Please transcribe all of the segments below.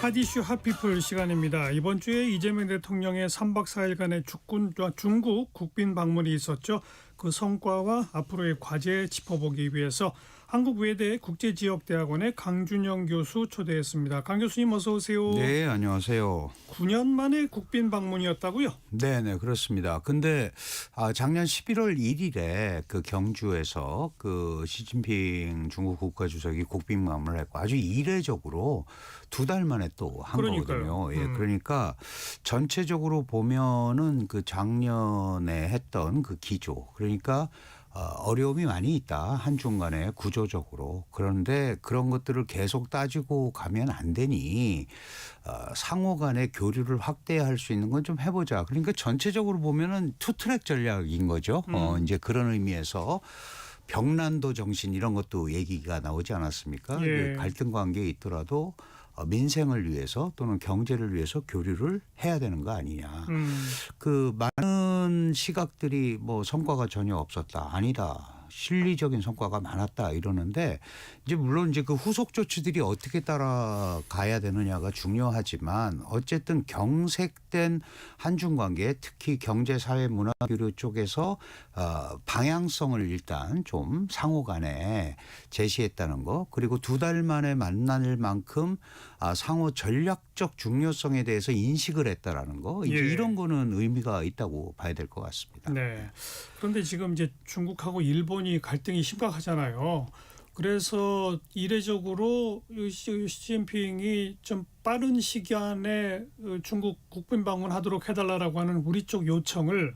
핫이슈 핫피플 시간입니다. 이번 주에 이재명 대통령의 3박 4일간의 중국 국빈 방문이 있었죠. 그 성과와 앞으로의 과제 짚어보기 위해서 한국외대 국제지역대학원의 강준영 교수 초대했습니다. 강 교수님 어서 오세요. 네, 안녕하세요. 9년 만에 국빈 방문이었다고요? 네, 그렇습니다. 근데 작년 11월 1일에 그 경주에서 그 시진핑 중국 국가주석이 국빈 방문을 했고 아주 이례적으로 2달 만에 또 한 거거든요. 예, 그러니까 전체적으로 보면은 그 작년에 했던 그 기조, 그러니까 어려움이 많이 있다. 한중 간에 구조적으로. 그런데 그런 것들을 계속 따지고 가면 안 되니 상호 간의 교류를 확대할 수 있는 건 좀 해보자. 그러니까 전체적으로 보면은 투트랙 전략인 거죠. 이제 그런 의미에서 벽난도 정신 이런 것도 얘기가 나오지 않았습니까? 예. 갈등 관계에 있더라도 민생을 위해서 또는 경제를 위해서 교류를 해야 되는 거 아니냐. 그 많은 시각들이 뭐 성과가 전혀 없었다. 아니다. 실리적인 성과가 많았다 이러는데 이제 물론 이제 그 후속 조치들이 어떻게 따라가야 되느냐가 중요하지만 어쨌든 경색된 한중 관계 특히 경제 사회 문화 교류 쪽에서 방향성을 일단 좀 상호 간에 제시했다는 거 그리고 2달 만에 만날 만큼 상호 전략적 중요성에 대해서 인식을 했다라는 거 이제 예. 이런 거는 의미가 있다고 봐야 될 것 같습니다. 네. 그런데 지금 이제 중국하고 일본이 갈등이 심각하잖아요. 그래서 이례적으로 시진핑이 좀 빠른 시기 안에 중국 국빈 방문하도록 해달라고 하는 우리 쪽 요청을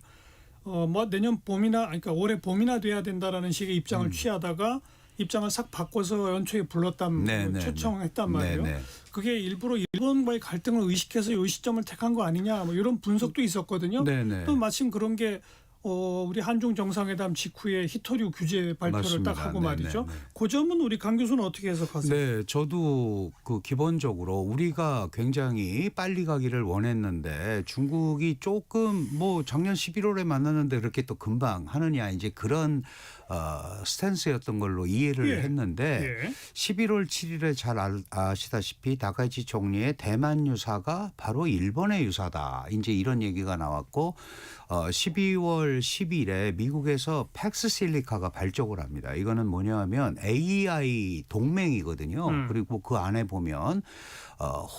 뭐 내년 봄이나 그러니까 올해 봄이나 돼야 된다라는 식의 입장을 취하다가 입장을 싹 바꿔서 연초에 불렀단 초청했단 말이에요. 그게 일부러 일본과의 갈등을 의식해서 이 시점을 택한 거 아니냐 뭐 이런 분석도 있었거든요. 또 마침 그런 게 우리 한중 정상회담 직후에 히토류 규제 발표를 맞습니다. 딱 하고 말이죠. 그 점은 우리 강 교수는 어떻게 해석하세요? 네, 저도 그 기본적으로 우리가 굉장히 빨리 가기를 원했는데 중국이 조금 뭐 작년 11월에 만났는데 그렇게 또 금방 하느냐 이제 그런 스탠스였던 걸로 이해를 했는데 11월 7일에 잘 아시다시피 다카이치 총리의 대만 유사가 바로 일본의 유사다. 이제 이런 얘기가 나왔고 12월 10일에 미국에서 팩스실리카가 발족을 합니다. 이거는 뭐냐 하면 AI 동맹이거든요. 그리고 그 안에 보면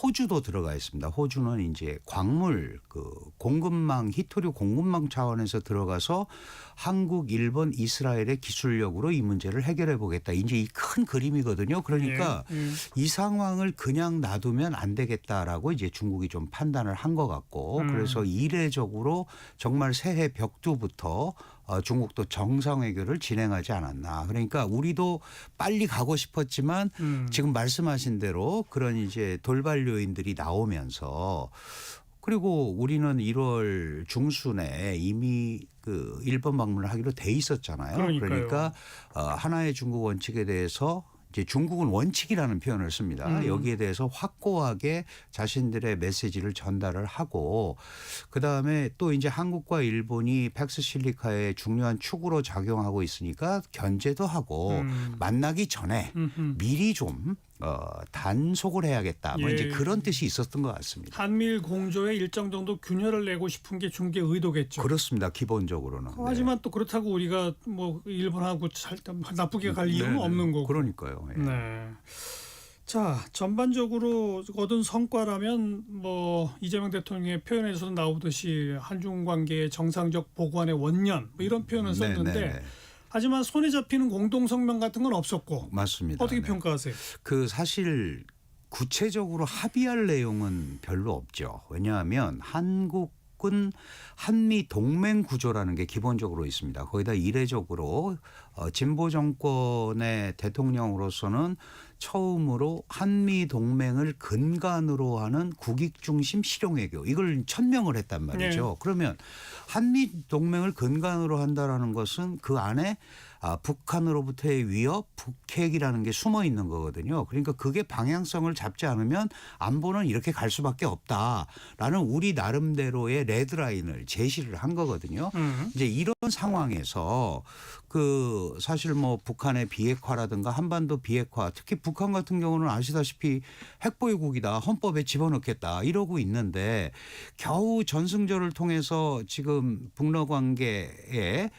호주도 들어가 있습니다. 호주는 이제 광물 그 공급망 히토류 공급망 차원에서 들어가서 한국, 일본, 이스라엘의 기술력으로 이 문제를 해결해 보겠다. 이제 이 큰 그림이거든요. 그러니까 이 상황을 그냥 놔두면 안 되겠다라고 이제 중국이 좀 판단을 한 것 같고 그래서 이례적으로 정말 새해 벽두부터 중국도 정상회교를 진행하지 않았나. 그러니까 우리도 빨리 가고 싶었지만 지금 말씀하신 대로 그런 이제 돌발 요인들이 나오면서 그리고 우리는 1월 중순에 이미 그 일본 방문을 하기로 돼 있었잖아요. 그러니까 하나의 중국 원칙에 대해서 이제 중국은 원칙이라는 표현을 씁니다. 여기에 대해서 확고하게 자신들의 메시지를 전달을 하고 그다음에 또 이제 한국과 일본이 팩스실리카의 중요한 축으로 작용하고 있으니까 견제도 하고 만나기 전에 미리 좀 단속을 해야겠다. 뭐 이제 그런 뜻이 있었던 것 같습니다. 한미일 공조에 일정 정도 균열을 내고 싶은 게 중국의 의도겠죠. 그렇습니다. 기본적으로는. 하지만 또 그렇다고 우리가 뭐 일본하고 나쁘게 갈 이유는 없는 거고. 그러니까요. 네. 자, 전반적으로 얻은 성과라면 뭐 이재명 대통령의 표현에서도 나오듯이 한중 관계의 정상적 보관의 원년 뭐 이런 표현을 썼는데 하지만 손에 잡히는 공동성명 같은 건 없었고. 맞습니다. 어떻게 평가하세요? 그 사실 구체적으로 합의할 내용은 별로 없죠. 왜냐하면 한국은 한미 동맹 구조라는 게 기본적으로 있습니다. 거기다 이례적으로 진보 정권의 대통령으로서는 처음으로 한미 동맹을 근간으로 하는 국익 중심 실용외교 이걸 천명을 했단 말이죠. 그러면 한미 동맹을 근간으로 한다라는 것은 그 안에 북한으로부터의 위협, 북핵이라는 게 숨어 있는 거거든요. 그러니까 그게 방향성을 잡지 않으면 안보는 이렇게 갈 수밖에 없다라는 우리 나름대로의 레드라인을 제시를 한 거거든요. 이제 이런 상황에서 그 사실 뭐 북한의 비핵화라든가 한반도 비핵화, 특히 북한 같은 경우는 아시다시피 핵보유국이다, 헌법에 집어넣겠다 이러고 있는데 겨우 전승절을 통해서 지금 북러 관계에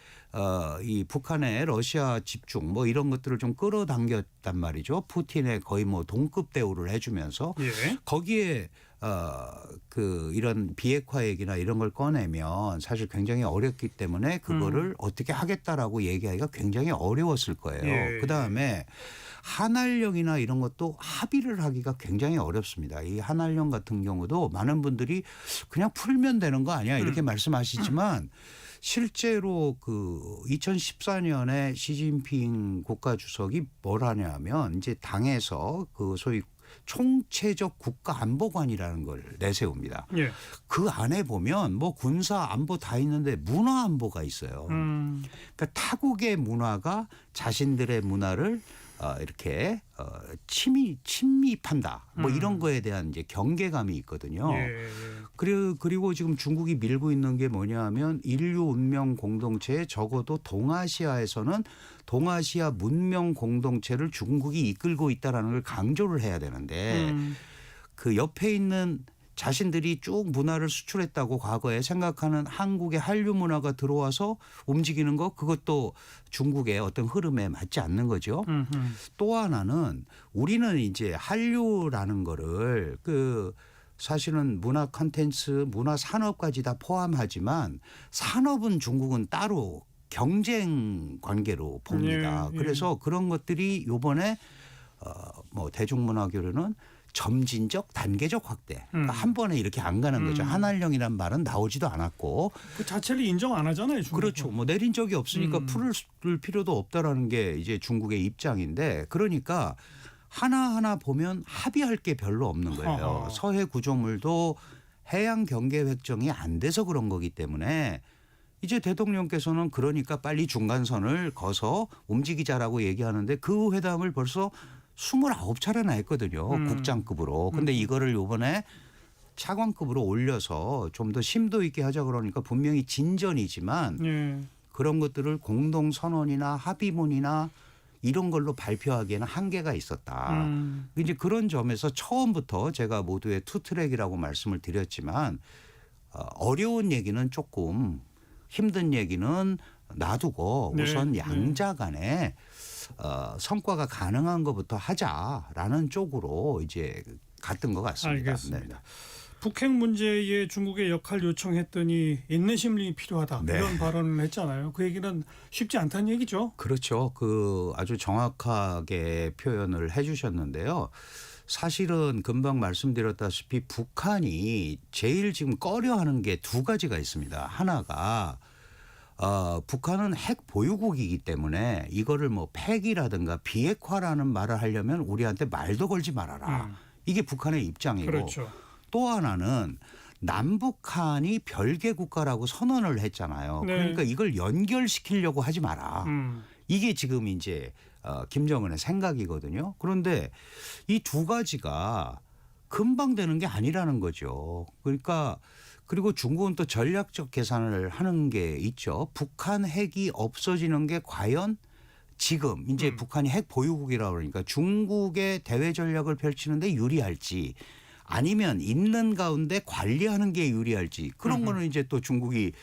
이 북한의 러시아 집중 뭐 이런 것들을 좀 끌어당겼단 말이죠. 푸틴의 거의 뭐 동급 대우를 해주면서 예. 거기에 그 이런 비핵화 얘기나 이런 걸 꺼내면 사실 굉장히 어렵기 때문에 그거를 어떻게 하겠다라고 얘기하기가 굉장히 어려웠을 거예요. 예. 그다음에 한알령이나 이런 것도 합의를 하기가 굉장히 어렵습니다. 이 한알령 같은 경우도 많은 분들이 그냥 풀면 되는 거 아니야 이렇게 말씀하시지만 실제로 그 2014년에 시진핑 국가주석이 뭘 하냐면 이제 당에서 그 소위 총체적 국가안보관이라는 걸 내세웁니다. 예. 그 안에 보면 뭐 군사 안보 다 있는데 문화 안보가 있어요. 그러니까 타국의 문화가 자신들의 문화를 이렇게 침입한다. 뭐 이런 거에 대한 이제 경계감이 있거든요. 예. 그리고 지금 중국이 밀고 있는 게 뭐냐하면 인류 운명 공동체에 적어도 동아시아에서는 동아시아 문명 공동체를 중국이 이끌고 있다라는 걸 강조를 해야 되는데 그 옆에 있는 자신들이 쭉 문화를 수출했다고 과거에 생각하는 한국의 한류 문화가 들어와서 움직이는 거 그것도 중국의 어떤 흐름에 맞지 않는 거죠. 또 하나는 우리는 이제 한류라는 거를 그 사실은 문화 콘텐츠, 문화 산업까지 다 포함하지만 산업은 중국은 따로 경쟁 관계로 봅니다. 예, 예. 그래서 그런 것들이 요번에 뭐 대중문화교류는 점진적 단계적 확대. 그러니까 한 번에 이렇게 안 가는 거죠. 한알령이란 말은 나오지도 않았고. 그 자체를 인정 안 하잖아요. 중국은. 그렇죠. 뭐 내린 적이 없으니까 풀을 필요도 없다라는 게 이제 중국의 입장인데 그러니까 하나하나 보면 합의할 게 별로 없는 거예요. 어허. 서해 구조물도 해양 경계 획정이 안 돼서 그런 거기 때문에 이제 대통령께서는 그러니까 빨리 중간선을 거서 움직이자라고 얘기하는데 그 회담을 벌써 29차례나 했거든요. 국장급으로. 근데 이거를 요번에 차관급으로 올려서 좀 더 심도 있게 하자 그러니까 분명히 진전이지만 예. 그런 것들을 공동선언이나 합의문이나 이런 걸로 발표하기에는 한계가 있었다. 이제 그런 점에서 처음부터 제가 모두의 투트랙이라고 말씀을 드렸지만 어려운 얘기는 조금 힘든 얘기는 놔두고 네, 우선 네. 양자 간에 성과가 가능한 것부터 하자라는 쪽으로 이제 갔던 것 같습니다. 알겠습니다. 네. 북핵 문제에 중국의 역할 요청했더니 인내심이 필요하다. 네. 이런 발언을 했잖아요. 그 얘기는 쉽지 않다는 얘기죠. 그렇죠. 그 아주 정확하게 표현을 해 주셨는데요. 사실은 금방 말씀드렸다시피 북한이 제일 지금 꺼려하는 게 두 가지가 있습니다. 하나가 북한은 핵 보유국이기 때문에 이거를 뭐 폐기라든가 비핵화라는 말을 하려면 우리한테 말도 걸지 말아라. 이게 북한의 입장이고 그렇죠. 또 하나는 남북한이 별개 국가라고 선언을 했잖아요. 네. 그러니까 이걸 연결시키려고 하지 마라. 이게 지금 이제 김정은의 생각이거든요. 그런데 이 두 가지가 금방 되는 게 아니라는 거죠. 그러니까 그리고 중국은 또 전략적 계산을 하는 게 있죠. 북한 핵이 없어지는 게 과연 지금 이제 북한이 핵 보유국이라고 그러니까 중국의 대외 전략을 펼치는데 유리할지 아니면 있는 가운데 관리하는 게 유리할지 그런 거는 이제 또 중국이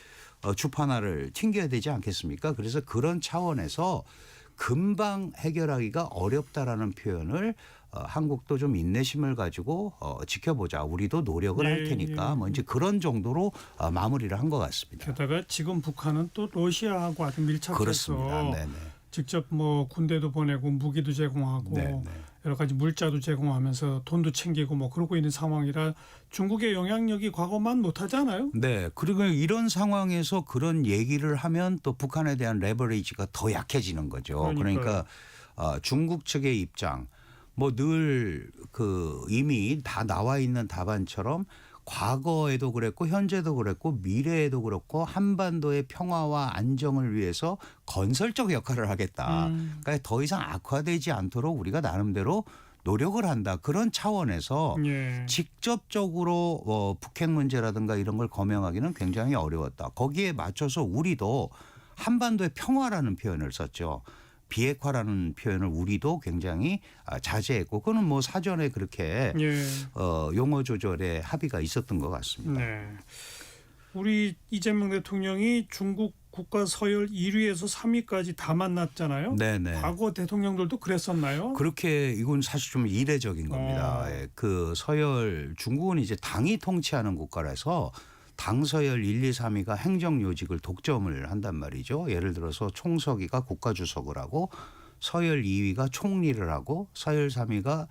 주판화를 튕겨야 되지 않겠습니까? 그래서 그런 차원에서 금방 해결하기가 어렵다라는 표현을 한국도 좀 인내심을 가지고 지켜보자. 우리도 노력을 할 테니까 뭐 이제 그런 정도로 마무리를 한 것 같습니다. 게다가 지금 북한은 또 러시아하고 아주 밀착해서 그렇습니다. 네네. 직접 뭐 군대도 보내고 무기도 제공하고 네네. 여러 가지 물자도 제공하면서 돈도 챙기고 뭐 그러고 있는 상황이라 중국의 영향력이 과거만 못하잖아요. 네. 그리고 이런 상황에서 그런 얘기를 하면 또 북한에 대한 레버리지가 더 약해지는 거죠. 그러니까 중국 측의 입장 뭐 늘 그 이미 다 나와 있는 답안처럼 과거에도 그랬고 현재도 그랬고 미래에도 그렇고 한반도의 평화와 안정을 위해서 건설적 역할을 하겠다. 그러니까 더 이상 악화되지 않도록 우리가 나름대로 노력을 한다. 그런 차원에서 예. 직접적으로 북핵 문제라든가 이런 걸 거명하기는 굉장히 어려웠다. 거기에 맞춰서 우리도 한반도의 평화라는 표현을 썼죠. 비핵화라는 표현을 우리도 굉장히 자제했고 그거는 뭐 사전에 그렇게 예. 용어 조절에 합의가 있었던 것 같습니다. 네. 우리 이재명 대통령이 중국 국가 서열 1위에서 3위까지 다 만났잖아요. 네네. 과거 대통령들도 그랬었나요? 그렇게 이건 사실 좀 이례적인 겁니다. 예, 그 서열 중국은 이제 당이 통치하는 국가라서 당 서열 1, 2, 3위가 행정 요직을 독점을 한단 말이죠. 예를 들어서 총서기가 국가주석을 하고 서열 2위가 총리를 하고 서열 3위가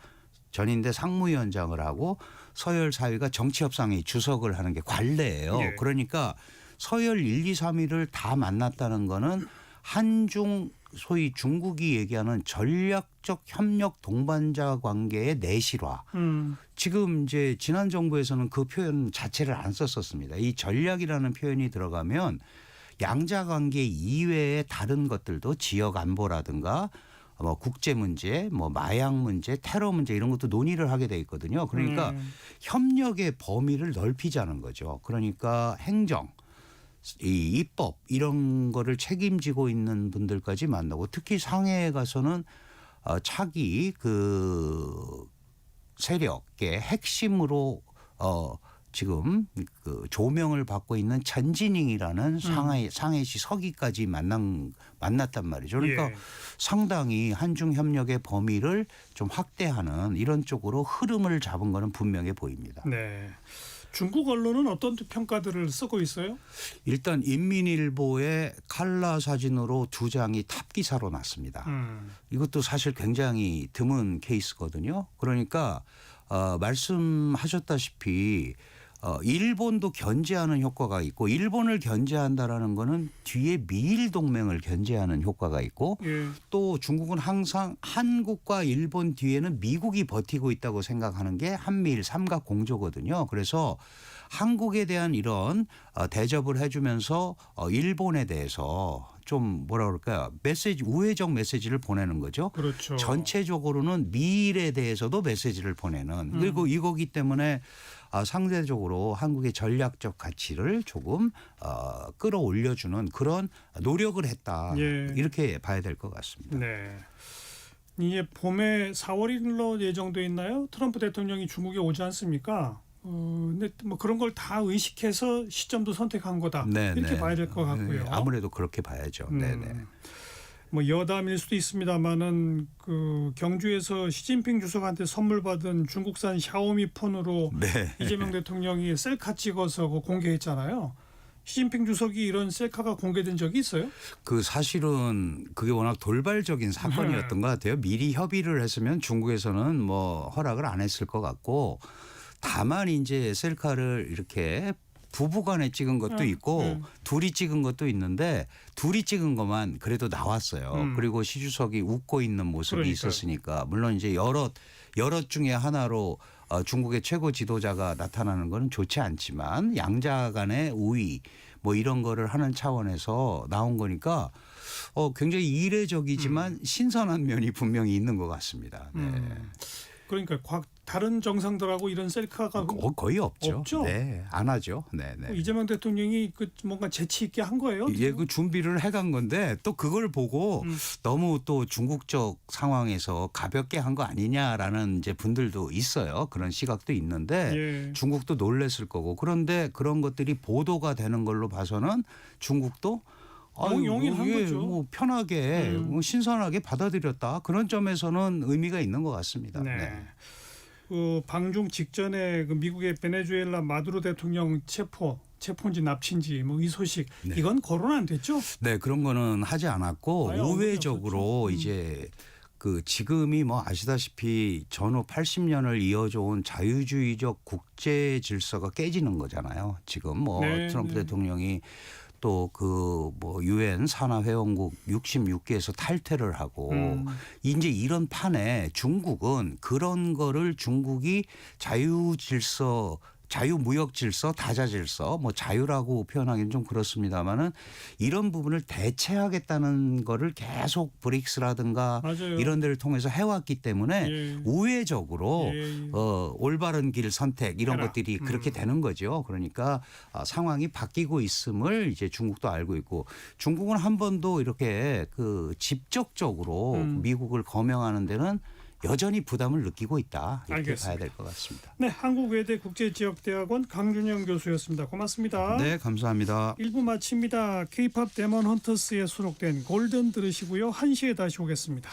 전인대 상무위원장을 하고 서열 4위가 정치협상회 주석을 하는 게 관례예요. 예. 그러니까 서열 1, 2, 3위를 다 만났다는 거는 한중 소위 중국이 얘기하는 전략적 협력 동반자 관계의 내실화. 지금 이제 지난 정부에서는 그 표현 자체를 안 썼었습니다. 이 전략이라는 표현이 들어가면 양자 관계 이외의 다른 것들도 지역 안보라든가 뭐 국제 문제, 뭐 마약 문제, 테러 문제 이런 것도 논의를 하게 돼 있거든요. 그러니까 협력의 범위를 넓히자는 거죠. 그러니까 행정, 이 입법 이런 거를 책임지고 있는 분들까지 만나고 특히 상해에 가서는 차기 그 세력의 핵심으로 지금 그 조명을 받고 있는 전진잉이라는 상해시 서기까지 만났단 말이죠. 그러니까 예. 상당히 한중 협력의 범위를 좀 확대하는 이런 쪽으로 흐름을 잡은 거는 분명해 보입니다. 네. 중국 언론은 어떤 평가들을 쓰고 있어요? 일단 인민일보의 칼라 사진으로 2장이 탑 기사로 났습니다. 이것도 사실 굉장히 드문 케이스거든요. 그러니까 말씀하셨다시피 일본도 견제하는 효과가 있고 일본을 견제한다라는 거는 뒤에 미일 동맹을 견제하는 효과가 있고 예. 또 중국은 항상 한국과 일본 뒤에는 미국이 버티고 있다고 생각하는 게 한미일 삼각 공조거든요. 그래서 한국에 대한 이런 대접을 해주면서 일본에 대해서 좀 뭐라 그럴까요? 메시지 우회적 메시지를 보내는 거죠. 그렇죠. 전체적으로는 미일에 대해서도 메시지를 보내는 그리고 이거기 때문에 상대적으로 한국의 전략적 가치를 조금 끌어올려주는 그런 노력을 했다. 예. 이렇게 봐야 될 것 같습니다. 네. 이제 봄에 4월 1일로 예정돼 있나요? 트럼프 대통령이 중국에 오지 않습니까? 근데 뭐 그런 걸 다 의식해서 시점도 선택한 거다. 이렇게 봐야 될 것 같고요. 아무래도 그렇게 봐야죠. 네네. 뭐 여담일 수도 있습니다만은 그 경주에서 시진핑 주석한테 선물 받은 중국산 샤오미 폰으로 네. 이재명 대통령이 셀카 찍어서 공개했잖아요. 시진핑 주석이 이런 셀카가 공개된 적이 있어요? 그 사실은 그게 워낙 돌발적인 사건이었던 것 같아요. 미리 협의를 했으면 중국에서는 뭐 허락을 안 했을 것 같고 다만 이제 셀카를 이렇게 부부간에 찍은 것도 있고 둘이 찍은 것도 있는데 둘이 찍은 것만 그래도 나왔어요. 그리고 시 주석이 웃고 있는 모습이 그러니까요. 있었으니까 물론 이제 여럿 중에 하나로 중국의 최고 지도자가 나타나는 건 좋지 않지만 양자 간의 우위 뭐 이런 거를 하는 차원에서 나온 거니까 굉장히 이례적이지만 신선한 면이 분명히 있는 것 같습니다. 네. 그러니까 다른 정상들하고 이런 셀카가 거의 없죠. 없죠? 네, 안 하죠. 네, 네. 이재명 대통령이 그 뭔가 재치 있게 한 거예요? 예, 그 준비를 해간 건데 또 그걸 보고 너무 또 중국적 상황에서 가볍게 한 거 아니냐라는 이제 분들도 있어요. 그런 시각도 있는데 예. 중국도 놀랬을 거고 그런데 그런 것들이 보도가 되는 걸로 봐서는 중국도 용인한 이게 거죠. 뭐 편하게 뭐 신선하게 받아들였다 그런 점에서는 의미가 있는 것 같습니다. 네. 네. 그 방중 직전에 그 미국의 베네수엘라 마두로 대통령 체포인지 납치인지 뭐 이 소식 이건 거론 안 됐죠? 네, 그런 거는 하지 않았고 아예 우회적으로 이제 그 지금이 뭐 아시다시피 전후 80년을 이어져 온 자유주의적 국제 질서가 깨지는 거잖아요. 지금 뭐 네, 트럼프 네. 대통령이 또 그 뭐 유엔 산하 회원국 66개에서 탈퇴를 하고 이제 이런 판에 중국은 그런 거를 중국이 자유 질서 자유무역 질서, 다자 질서, 뭐 자유라고 표현하기는 좀 그렇습니다만은 이런 부분을 대체하겠다는 거를 계속 브릭스라든가 맞아요. 이런 데를 통해서 해왔기 때문에 예. 우회적으로 예. 올바른 길 선택 이런 해라. 것들이 그렇게 되는 거죠. 그러니까 상황이 바뀌고 있음을 이제 중국도 알고 있고 중국은 한 번도 이렇게 그 직접적으로 미국을 거명하는 데는 여전히 부담을 느끼고 있다. 이렇게 알겠습니다. 봐야 될 것 같습니다. 네, 한국외대 국제지역대학원 강준영 교수였습니다. 고맙습니다. 네, 감사합니다. 1부 마칩니다. K-팝 데몬 헌터스에 수록된 골든 들으시고요. 1시에 다시 오겠습니다.